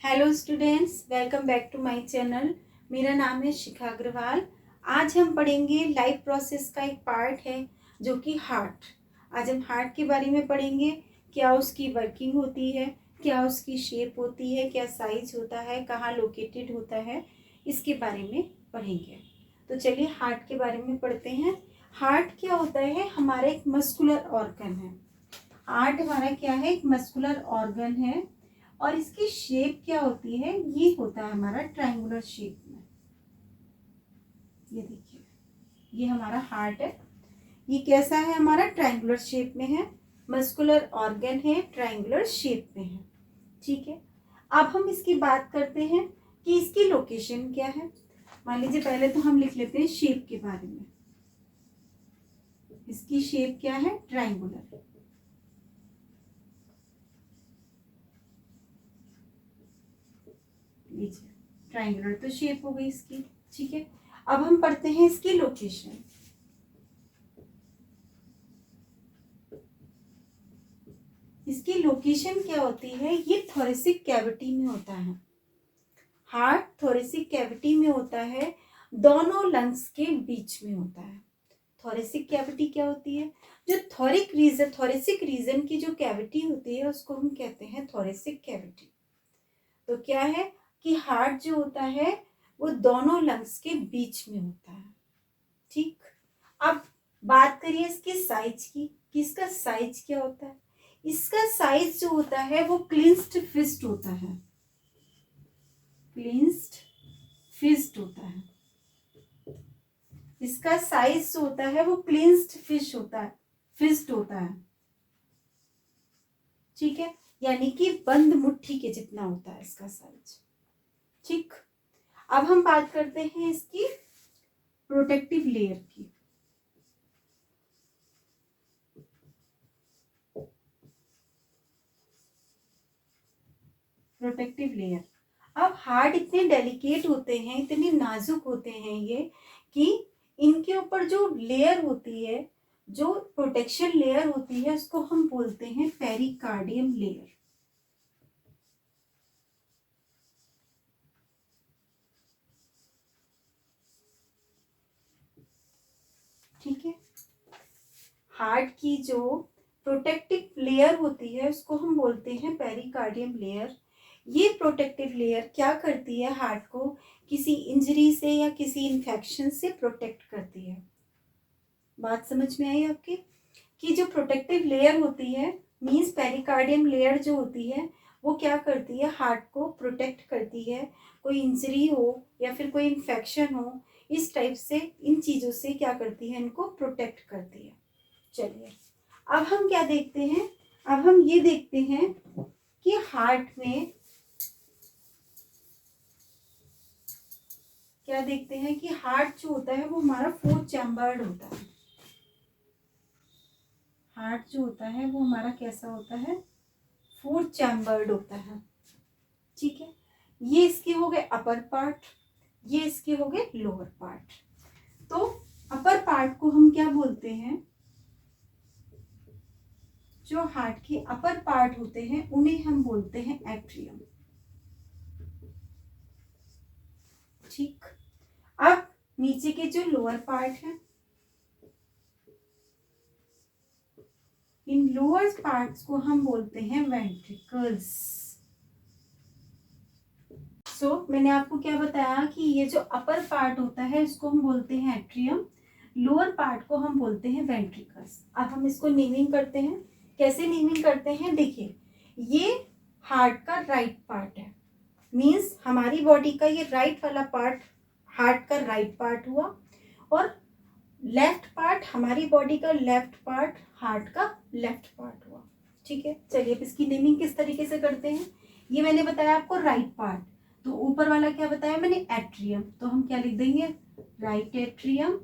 Hello students, welcome back to my channel. मेरा नाम है शिखा अग्रवाल। आज हम पढ़ेंगे लाइफ प्रोसेस का एक पार्ट है जो कि हार्ट। आज हम हार्ट के बारे में पढ़ेंगे, क्या उसकी वर्किंग होती है, क्या उसकी शेप होती है, क्या साइज होता है, कहाँ लोकेटेड होता है, इसके बारे में पढ़ेंगे। तो चलिए हार्ट के बारे में पढ़ते हैं। हार्ट क्या होता है? हमारा एक मस्कुलर ऑर्गन है। हार्ट हमारा क्या है? एक मस्कुलर ऑर्गन है। और इसकी शेप क्या होती है? ये होता है हमारा ट्रायंगुलर शेप में। ये देखिए, ये हमारा हार्ट है। ये कैसा है? हमारा ट्रायंगुलर शेप में है। मस्कुलर ऑर्गन है, ट्रायंगुलर शेप में है। ठीक है, अब हम इसकी बात करते हैं कि इसकी लोकेशन क्या है। मान लीजिए पहले तो हम लिख लेते हैं शेप के बारे में। इसकी शेप क्या है? ट्रायंगुलर। लीजिए, ट्रायंगुलर तो शेप हो गई इसकी। ठीक है, अब हम पढ़ते हैं इसकी लोकेशन। इसकी लोकेशन क्या होती है? ये थोरेसिक कैविटी में होता है। हार्ट थोरेसिक कैविटी में होता है, दोनों लंग्स के बीच में होता है। थोरेसिक कैविटी क्या होती है? जो थोरेसिक रीजन की जो कैविटी होती है उसको हम कहते हैं थोरेसिक कैविटी। तो क्या है कि हार्ट जो होता है वो दोनों लंग्स के बीच में होता है। ठीक, अब बात करिए इसकी साइज की कि इसका साइज क्या होता है। इसका साइज जो होता है वो क्लिंस्ड फिस्ट होता है। क्लिंस्ड फिस्ट होता है। इसका साइज जो होता है वो क्लिंस्ड फिश होता है, फिस्ट होता है। ठीक है, यानी कि बंद मुट्ठी के जितना होता है इसका साइज। ठीक, अब हम बात करते हैं इसकी प्रोटेक्टिव लेयर की। प्रोटेक्टिव लेयर, अब हार्ट इतने डेलिकेट होते हैं, इतने नाजुक होते हैं ये, कि इनके ऊपर जो लेयर होती है, जो प्रोटेक्शन लेयर होती है, उसको हम बोलते हैं पेरिकार्डियम लेयर। ठीक है, हार्ट की जो प्रोटेक्टिव लेयर होती है उसको हम बोलते हैं पेरिकार्डियम लेयर। ये प्रोटेक्टिव लेयर क्या करती है? हार्ट को किसी इंजरी से या किसी इन्फेक्शन से प्रोटेक्ट करती है। बात समझ में आई आपकी? कि जो प्रोटेक्टिव लेयर होती है, मींस पेरिकार्डियम लेयर जो होती है, वो क्या करती है? हार्ट को प्रोटेक्ट करती है। कोई इंजरी हो या फिर कोई इन्फेक्शन हो, इस टाइप से इन चीज़ों से क्या करती है? इनको प्रोटेक्ट करती है। चलिए, अब हम क्या देखते हैं? अब हम ये देखते हैं कि हार्ट में क्या देखते हैं कि हार्ट जो होता है वो हमारा 4 चैम्बर्ड होता है। हार्ट जो होता है वो हमारा कैसा होता है? 4 चैम्बर्ड होता है। ठीक है, ये इसके हो गए अपर पार्ट, ये इसके हो गए लोअर पार्ट। तो अपर पार्ट को हम क्या बोलते हैं? जो हार्ट के अपर पार्ट होते हैं उन्हें हम बोलते हैं एट्रियम। ठीक, अब नीचे के जो लोअर पार्ट है, इन लोअर पार्ट्स को हम बोलते हैं वेंट्रिकल्स। मैंने आपको क्या बताया कि ये जो अपर पार्ट होता है इसको हम बोलते हैं एट्रियम, लोअर पार्ट को हम बोलते हैं वेंट्रिकल्स। अब हम इसको नेमिंग करते हैं। कैसे नेमिंग करते हैं? देखिए, ये हार्ट का राइट पार्ट है, मींस हमारी बॉडी का ये राइट वाला पार्ट हार्ट का राइट पार्ट हुआ, और लेफ्ट पार्ट हमारी बॉडी का लेफ्ट पार्ट हार्ट का लेफ्ट पार्ट हुआ। ठीक है, चलिए अब इसकी नेमिंग किस तरीके से करते हैं। ये मैंने बताया आपको राइट पार्ट, तो ऊपर वाला क्या बताया मैंने? एट्रियम। तो हम क्या लिख देंगे? राइट एट्रियम,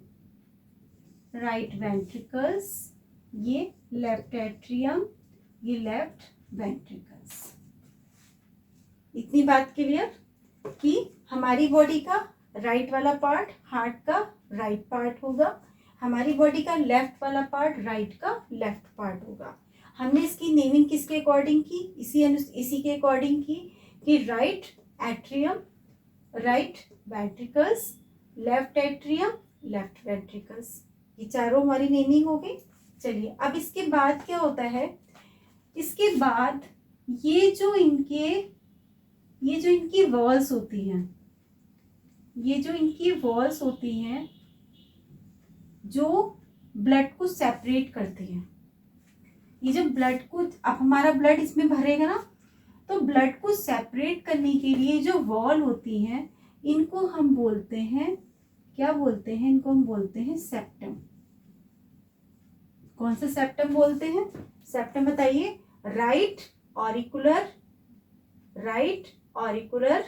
राइट वेंट्रिकल्स, ये लेफ्ट एट्रियम, ये लेफ्ट वेंट्रिकल्स। इतनी बात क्लियर कि हमारी बॉडी का राइट वाला पार्ट हार्ट का राइट पार्ट होगा, हमारी बॉडी का लेफ्ट वाला पार्ट राइट का लेफ्ट पार्ट होगा। हमने इसकी नेमिंग किसके अकॉर्डिंग की? इसी के अकॉर्डिंग की कि right atrium, right ventricles, left atrium, left ventricles, ये चारों हमारी नेमिंग हो गई। चलिए अब इसके बाद क्या होता है, इसके बाद ये जो इनकी वॉल्स होती हैं, ये जो इनकी वॉल्स होती हैं जो ब्लड को सेपरेट करती हैं, ये जो ब्लड को, अब हमारा ब्लड इसमें भरेगा ना, तो ब्लड को सेपरेट करने के लिए जो वॉल होती हैं इनको हम बोलते हैं, क्या बोलते हैं, इनको हम बोलते हैं सेप्टम। कौन सा सेप्टम बोलते हैं, सेप्टम बताइए, राइट ऑरिकुलर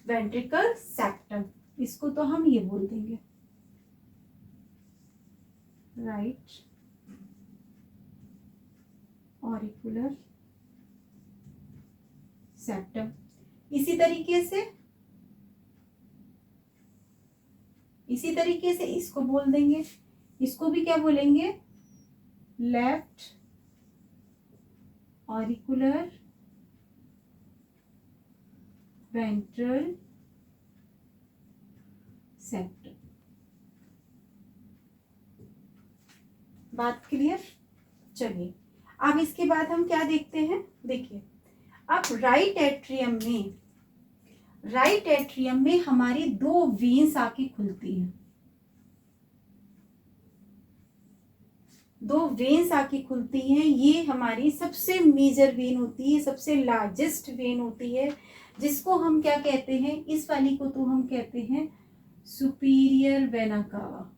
वेंट्रिकल सेप्टम, इसको तो हम ये बोल देंगे राइट ऑरिकुलर सेप्टम। इसी तरीके से इसको बोल देंगे, इसको भी क्या बोलेंगे, लेफ्ट ऑरिकुलर वेंट्रल सेप्टम। बात क्लियर। चलिए अब इसके बाद हम क्या देखते हैं, देखिए अब राइट एट्रियम में हमारी दो वेन्स आके खुलती हैं, दो वेन्स आके खुलती हैं। ये हमारी सबसे मेजर वेन होती है, सबसे लार्जेस्ट वेन होती है, जिसको हम क्या कहते हैं, इस वाली को तो हम कहते हैं सुपीरियर वेना कावा।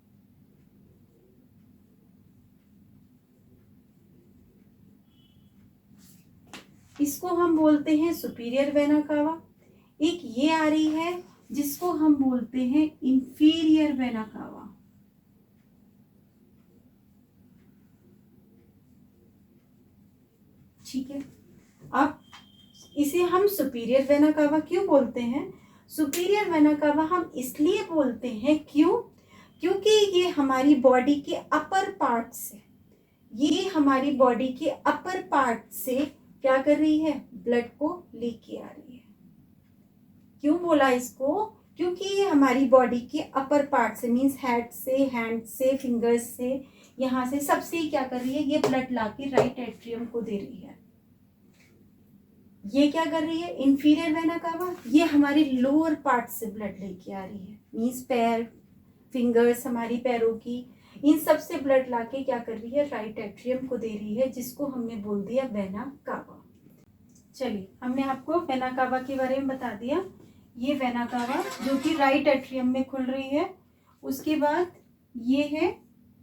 इसको हम बोलते हैं सुपीरियर वेना कावा। एक ये आ रही है जिसको हम बोलते हैं इंफीरियर वेना कावा। ठीक है, अब इसे हम सुपीरियर वेना कावा क्यों बोलते हैं, सुपीरियर वेना कावा हम इसलिए बोलते हैं क्योंकि ये हमारी बॉडी के अपर पार्ट से, ये हमारी बॉडी के अपर पार्ट से क्या कर रही है, ब्लड को लेके आ रही है। क्यों बोला इसको, क्योंकि ये हमारी बॉडी के अपर पार्ट से, मीन्स हेड से, हैंड से, फिंगर्स से, यहाँ से सबसे क्या कर रही है, ये ब्लड लाके राइट एट्रियम को दे रही है। ये क्या कर रही है, इंफीरियर वेना कावा, ये हमारे लोअर पार्ट से ब्लड लेके आ रही है, मीन्स पैर, फिंगर्स हमारी पैरों की, इन सब से ब्लड लाके क्या कर रही है, राइट एट्रियम को दे रही है, जिसको हमने बोल दिया वेना कावा। चलिए हमने आपको वेना कावा के बारे में बता दिया। ये वेना कावा जो कि राइट एट्रियम में खुल रही है। उसके बाद ये है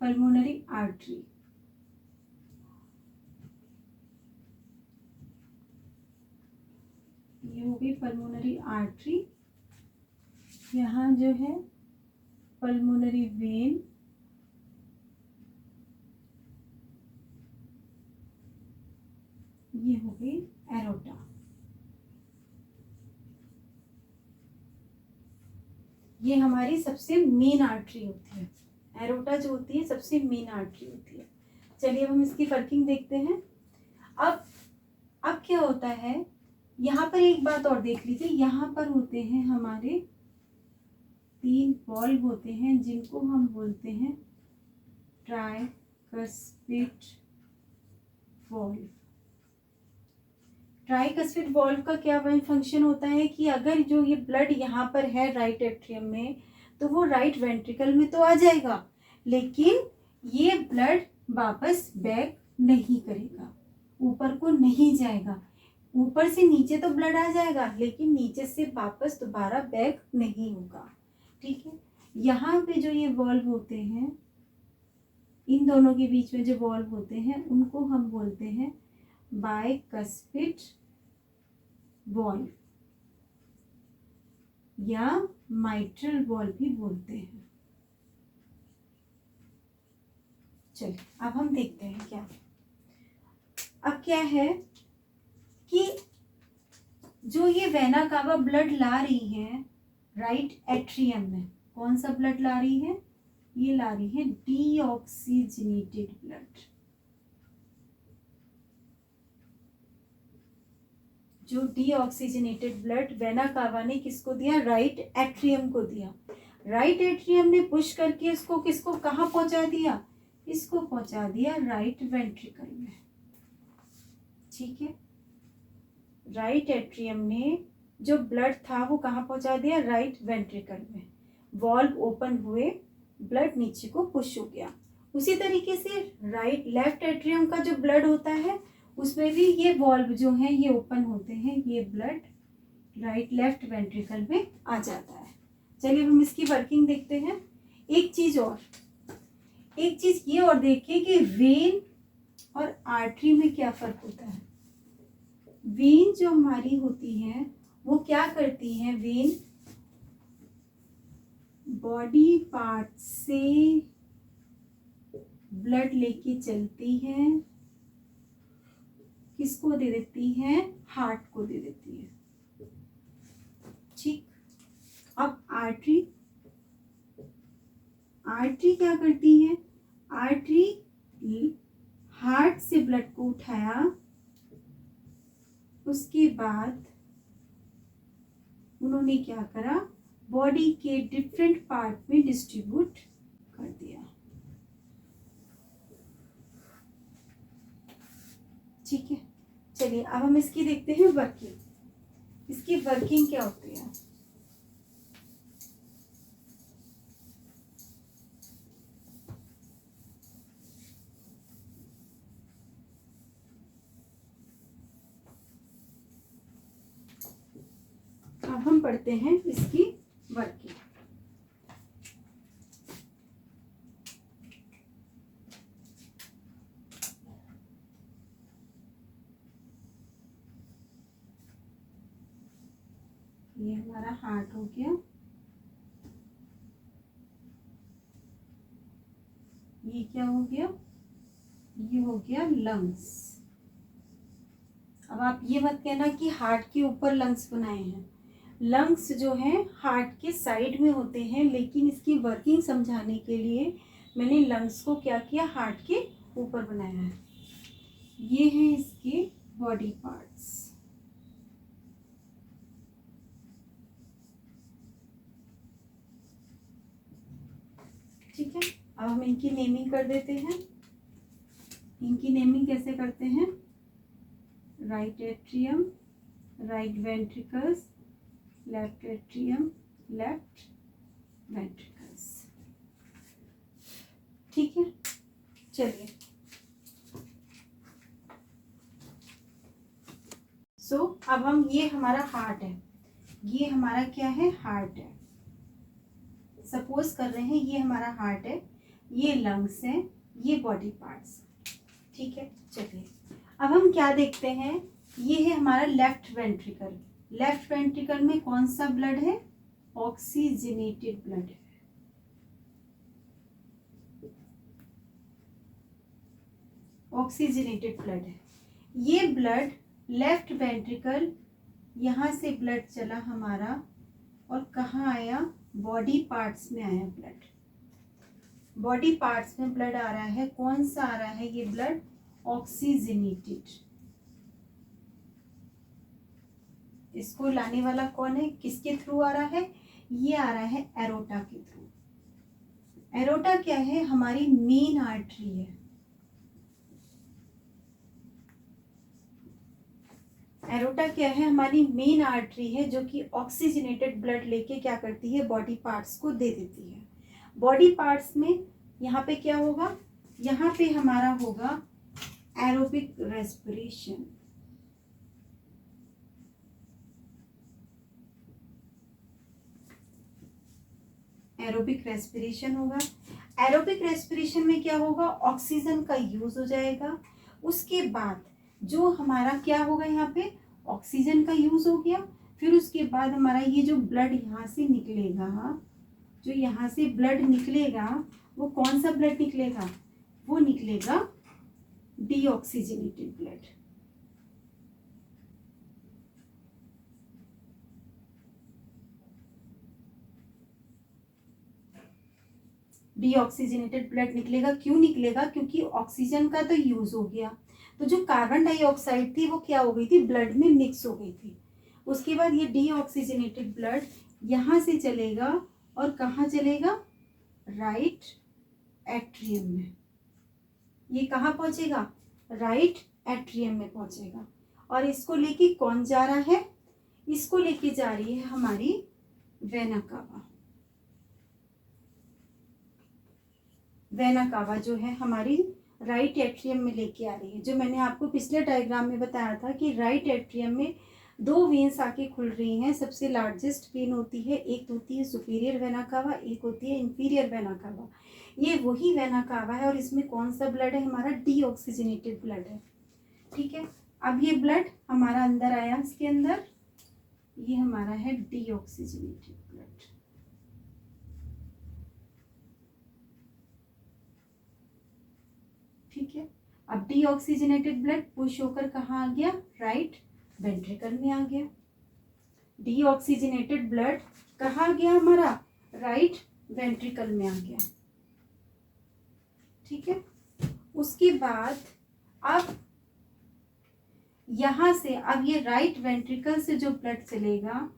पल्मोनरी आर्टरी, ये हो गई पल्मोनरी आर्टरी। यहाँ जो है पल्मोनरी वेन, ये हो गई एरोटा। ये हमारी सबसे मेन आर्टरी होती है, एरोटा जो होती है सबसे मेन आर्टरी होती है। चलिए अब हम इसकी वर्किंग देखते हैं। अब क्या होता है, यहाँ पर एक बात और देख लीजिए, यहाँ पर होते हैं हमारे 3 वॉल्व होते हैं, जिनको हम बोलते हैं ट्राइकस्पिड वॉल्व। ट्राइकस्पिड वॉल्व का क्या फंक्शन होता है कि अगर जो ये ब्लड यहाँ पर है राइट एट्रियम में, तो वो राइट वेंट्रिकल में तो आ जाएगा, लेकिन ये ब्लड वापस बैक नहीं करेगा, ऊपर को नहीं जाएगा। ऊपर से नीचे तो ब्लड आ जाएगा, लेकिन नीचे से वापस दोबारा बैक नहीं होगा। ठीक है, यहाँ पे जो ये वॉल्व होते हैं, इन दोनों के बीच में जो वॉल्व होते हैं, उनको हम बोलते हैं बाइकस्पिड वॉल्व या माइट्रल वॉल्व भी बोलते हैं। चलिए अब हम देखते हैं क्या, अब क्या है कि जो ये वेना कावा ब्लड ला रही है राइट एट्रियम में, कौन सा ब्लड ला रही है, ये ला रही है डीऑक्सीजनेटेड ब्लड। जो डीऑक्सीजनेटेड ब्लड वेना कावा ने किसको दिया, राइट एट्रियम को दिया। राइट एट्रियम ने पुश करके इसको किसको कहाँ पहुंचा दिया, इसको पहुंचा दिया राइट वेंट्रिकल में। ठीक है, राइट एट्रियम ने जो ब्लड था वो कहाँ पहुंचा दिया, राइट वेंट्रिकल में। वॉल्व ओपन हुए, ब्लड नीचे को पुश हो गया। उसी तरीके से राइट लेफ्ट एट्रियम का जो ब्लड होता है उसमें भी ये वॉल्व जो है ये ओपन होते हैं, ये ब्लड राइट लेफ्ट वेंट्रिकल में आ जाता है। चलिए हम इसकी वर्किंग देखते हैं। एक चीज ये और देखिए कि वेन और आर्टरी में क्या फर्क होता है। वेन जो हमारी होती है वो क्या करती है, वेन बॉडी पार्ट से ब्लड लेके चलती है, किसको दे देती है, हार्ट को दे देती है। ठीक, अब आर्टरी क्या करती है, आर्टरी हार्ट से ब्लड को उठाया, उसके बाद उन्होंने क्या करा, बॉडी के डिफरेंट पार्ट में डिस्ट्रीब्यूट कर दिया। ठीक है, चलिए अब हम इसकी देखते हैं वर्किंग। इसकी वर्किंग क्या होती है। अब हम पढ़ते हैं इसकी वर्किंग। ये हमारा हार्ट हो गया, ये क्या हो गया, ये हो गया लंग्स। अब आप ये मत कहना कि हार्ट के ऊपर लंग्स बनाए हैं, लंग्स जो है हार्ट के साइड में होते हैं, लेकिन इसकी वर्किंग समझाने के लिए मैंने लंग्स को क्या किया, हार्ट के ऊपर बनाया है। ये हैं इसके बॉडी पार्ट्स। ठीक है, अब हम इनकी नेमिंग कर देते हैं। इनकी नेमिंग कैसे करते हैं, right atrium, right ventricles, left atrium, left ventricles. ठीक है, चलिए अब हम, ये हमारा हार्ट है, ये हमारा क्या है, हार्ट है। सपोज कर रहे हैं ये हमारा हार्ट है, ये लंग्स है, ये बॉडी पार्ट्स। ठीक है, चलिए अब हम क्या देखते हैं, ये है हमारा लेफ्ट वेंट्रिकल। लेफ्ट वेंट्रिकल में कौन सा ब्लड है, ऑक्सीजनेटेड ब्लड है। ऑक्सीजनेटेड ब्लड है ये ब्लड। लेफ्ट वेंट्रिकल, यहाँ से ब्लड चला हमारा और कहाँ आया, बॉडी पार्ट्स में आया ब्लड। बॉडी पार्ट्स में ब्लड आ रहा है, कौन सा आ रहा है ये ब्लड, ऑक्सीजनेटेड। इसको लाने वाला कौन है, किसके थ्रू आ रहा है, ये आ रहा है एरोटा के थ्रू। एरोटा क्या है, हमारी मेन आर्टरी है। एरोटा क्या है, हमारी मेन आर्टरी है, जो कि ऑक्सीजनेटेड ब्लड लेके क्या करती है, बॉडी पार्ट्स को दे देती है। बॉडी पार्ट्स में यहाँ पे क्या होगा, यहाँ पे हमारा होगा एरोबिक रेस्पिरेशन। एरोबिक रेस्पिरेशन होगा। एरोबिक रेस्पिरेशन में क्या होगा, ऑक्सीजन का यूज हो जाएगा। उसके बाद जो हमारा क्या होगा, यहाँ पे ऑक्सीजन का यूज हो गया। फिर उसके बाद हमारा ये जो ब्लड यहाँ से निकलेगा, जो यहाँ से ब्लड निकलेगा, वो कौन सा ब्लड निकलेगा, वो निकलेगा डीऑक्सीजनेटेड ब्लड। डीऑक्सीजनेटेड ब्लड निकलेगा। क्यों निकलेगा, क्योंकि ऑक्सीजन का तो यूज हो गया, तो जो कार्बन डाइऑक्साइड थी वो क्या हो गई थी, ब्लड में मिक्स हो गई थी। उसके बाद ये डीऑक्सीजनेटेड ब्लड यहाँ से चलेगा और कहाँ चलेगा, राइट एट्रियम में। ये कहाँ पहुंचेगा, राइट एट्रियम में पहुंचेगा। और इसको लेके कौन जा रहा है, इसको लेके जा रही है हमारी वेना कावा। वेना कावा जो है हमारी राइट एट्रियम में लेके आ रही है। जो मैंने आपको पिछले डायग्राम में बताया था कि राइट एट्रियम में दो वेन्स आके खुल रही हैं। सबसे लार्जेस्ट वेन होती है, एक होती है सुपीरियर वेना कावा, एक होती है इंफीरियर वेना कावा। ये वही वेना कावा है और इसमें कौन सा ब्लड है, हमारा डीऑक्सीजनेटेड ब्लड है। ठीक है, अब ये ब्लड हमारा अंदर आया, इसके अंदर ये हमारा है डीऑक्सीजनेटेड ब्लड। ठीक है, अब डीऑक्सीजनेटेड ब्लड पुश होकर कहाँ आ गया, राइट वेंट्रिकल में आ गया। डीऑक्सीजनेटेड ब्लड कहाँ आ गया हमारा, राइट वेंट्रिकल में आ गया। ठीक है, उसके बाद अब यहां से, अब ये राइट वेंट्रिकल से जो ब्लड चलेगा,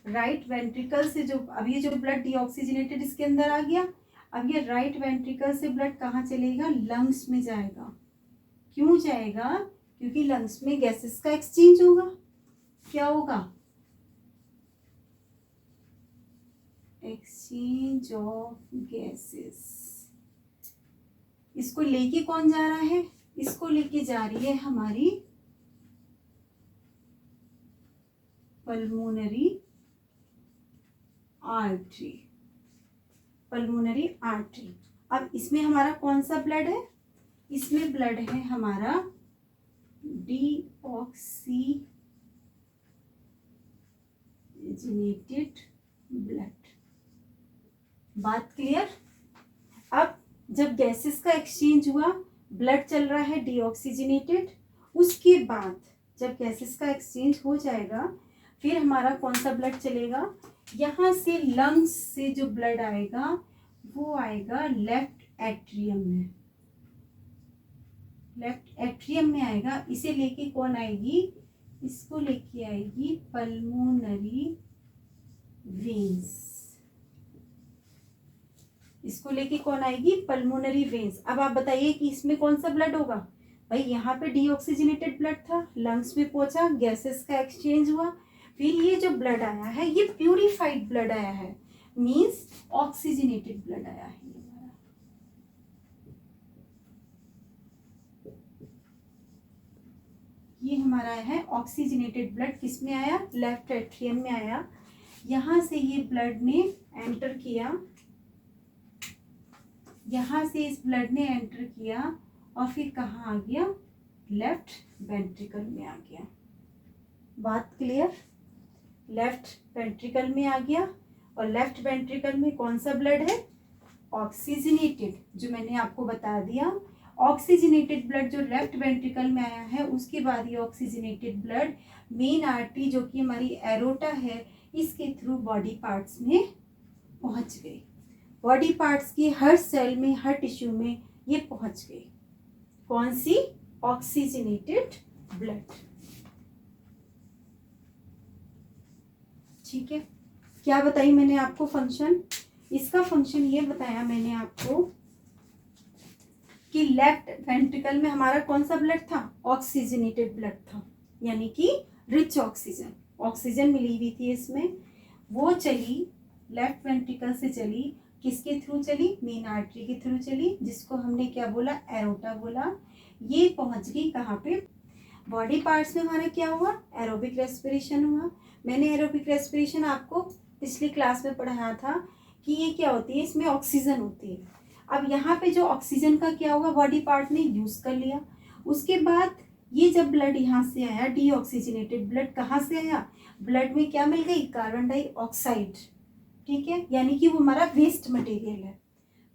राइट वेंट्रिकल से जो, अब ये जो ब्लड डीऑक्सीजनेटेड इसके अंदर आ गया, अब ये राइट वेंट्रिकल से ब्लड कहाँ चलेगा, लंग्स में जाएगा। क्यों जाएगा, क्योंकि लंग्स में गैसेस का एक्सचेंज होगा। क्या होगा, एक्सचेंज ऑफ गैसेस। इसको लेके कौन जा रहा है, इसको लेके जा रही है हमारी पल्मोनरी आर्टरी। Pulmonary artery. अब इसमें हमारा कौन सा ब्लड है, इसमें ब्लड है हमारा डीऑक्सीजनेटेड ब्लड। बात क्लियर। अब जब गैसेस का एक्सचेंज हुआ, ब्लड चल रहा है डीऑक्सीजनेटेड, उसके बाद जब गैसेस का एक्सचेंज हो जाएगा, फिर हमारा कौन सा ब्लड चलेगा, यहाँ से लंग्स से जो ब्लड आएगा वो आएगा लेफ्ट एट्रियम में। लेफ्ट एट्रियम में आएगा। इसे लेके कौन आएगी, इसको लेके आएगी पल्मोनरी वेन्स। इसको लेके कौन आएगी, पल्मोनरी वेन्स। अब आप बताइए कि इसमें कौन सा ब्लड होगा, भाई यहाँ पे डीऑक्सीजनेटेड ब्लड था, लंग्स में पहुंचा, गैसेस का एक्सचेंज हुआ, फिर ये जो ब्लड आया है ये प्यूरिफाइड ब्लड आया है, मींस ऑक्सीजनेटेड ब्लड आया है। ये हमारा है ऑक्सीजनेटेड ब्लड, किस में आया, लेफ्ट एट्रियम में आया। यहाँ से ये ब्लड ने एंटर किया, यहाँ से इस ब्लड ने एंटर किया और फिर कहाँ आ गया, लेफ्ट वेंट्रिकल में आ गया। बात क्लियर। लेफ्ट वेंट्रिकल में आ गया और लेफ्ट वेंट्रिकल में कौन सा ब्लड है, ऑक्सीजनेटेड, जो मैंने आपको बता दिया। ऑक्सीजनेटेड ब्लड जो लेफ्ट वेंट्रिकल में आया है, उसके बाद ये ऑक्सीजनेटेड ब्लड मेन आर्टरी जो कि हमारी एरोटा है, इसके थ्रू बॉडी पार्ट्स में पहुंच गई। बॉडी पार्ट्स की हर सेल में, हर टिश्यू में ये पहुंच गई। कौन सी, ऑक्सीजनेटेड ब्लड। ठीक है, क्या बताई मैंने आपको फंक्शन, इसका फंक्शन ये बताया मैंने आपको कि लेफ्ट वेंट्रिकल में हमारा कौन सा ब्लड था, ऑक्सीजनेटेड ब्लड था, यानी कि रिच ऑक्सीजन, ऑक्सीजन मिली हुई थी इसमें। वो चली लेफ्ट वेंट्रिकल से, चली किसके थ्रू चली, मेन आर्टरी के थ्रू चली, जिसको हमने क्या बोला, एरोटा बोला। ये पहुंच गई कहाँ पे, बॉडी पार्ट्स में। हमारा क्या हुआ, एरोबिक रेस्पिरेशन हुआ। मैंने एरोबिक रेस्पिरेशन आपको पिछली क्लास में पढ़ाया था कि ये क्या होती है, इसमें ऑक्सीजन होती है। अब यहाँ पे जो ऑक्सीजन का क्या हुआ, बॉडी पार्ट ने यूज कर लिया। उसके बाद ये जब ब्लड यहाँ से आया, डीऑक्सीजनेटेड ब्लड कहाँ से आया, ब्लड में क्या मिल गई, कार्बन डाइऑक्साइड। ठीक है, यानी कि वो हमारा वेस्ट मटेरियल है।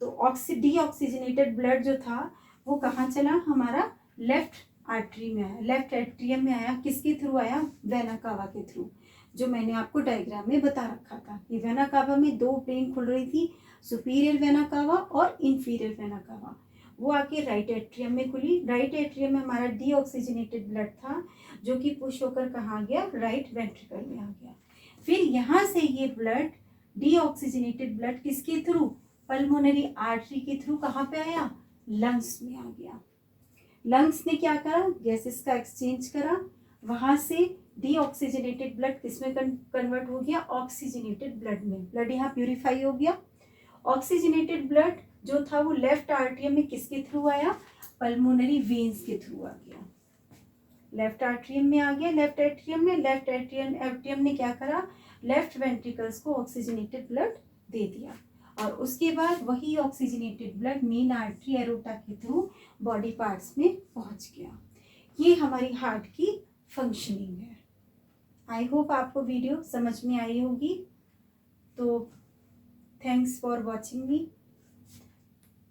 तो डीऑक्सीजनेटेड ब्लड जो था वो कहाँ चला, हमारा लेफ्ट आर्टरी में आया, लेफ्ट एट्रियम में आया। किसके थ्रू आया, वेना कावा के थ्रू, जो मैंने आपको डायग्राम में बता रखा था। ये वेना कावा में दो वेन खुल रही थी, सुपीरियर वेना कावा और इंफीरियर वेना कावा। वो आके राइट एट्रियम में खुली। राइट एट्रियम में हमारा डीऑक्सीजनेटेड ब्लड था जो कि पुश होकर कहाँ गया, राइट वेंट्रिकल में आ गया। फिर यहाँ से ये ब्लड, डीऑक्सीजनेटेड ब्लड किसके थ्रू, पल्मोनरी आर्टरी के थ्रू कहाँ पे आया, लंग्स में आ गया। लंग्स ने क्या करा, गैसेस का एक्सचेंज करा, वहां से डीऑक्सीजनेटेड ब्लड किस में कन्वर्ट हो गया, ऑक्सीजनेटेड ब्लड में। ब्लड यहाँ प्यूरिफाई हो गया। ऑक्सीजनेटेड ब्लड जो था वो लेफ्ट आर्टरियम में किसके थ्रू आया, पल्मोनरी वेन्स के थ्रू आ गया। लेफ्ट आर्टरियम में आ गया, लेफ्ट एट्रियम में। लेफ्ट एट्रियम ने क्या करा, लेफ्ट वेंट्रिकल्स को ऑक्सीजनेटेड ब्लड दे दिया और उसके बाद वही oxygenated blood main artery aorta के थ्रू बॉडी पार्ट्स में पहुंच गया। ये हमारी हार्ट की फंक्शनिंग है। आई होप आपको वीडियो समझ में आई होगी। तो थैंक्स फॉर वॉचिंग मी।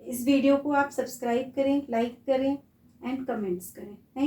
इस वीडियो को आप सब्सक्राइब करें, लाइक करें एंड कमेंट्स करें। थैंक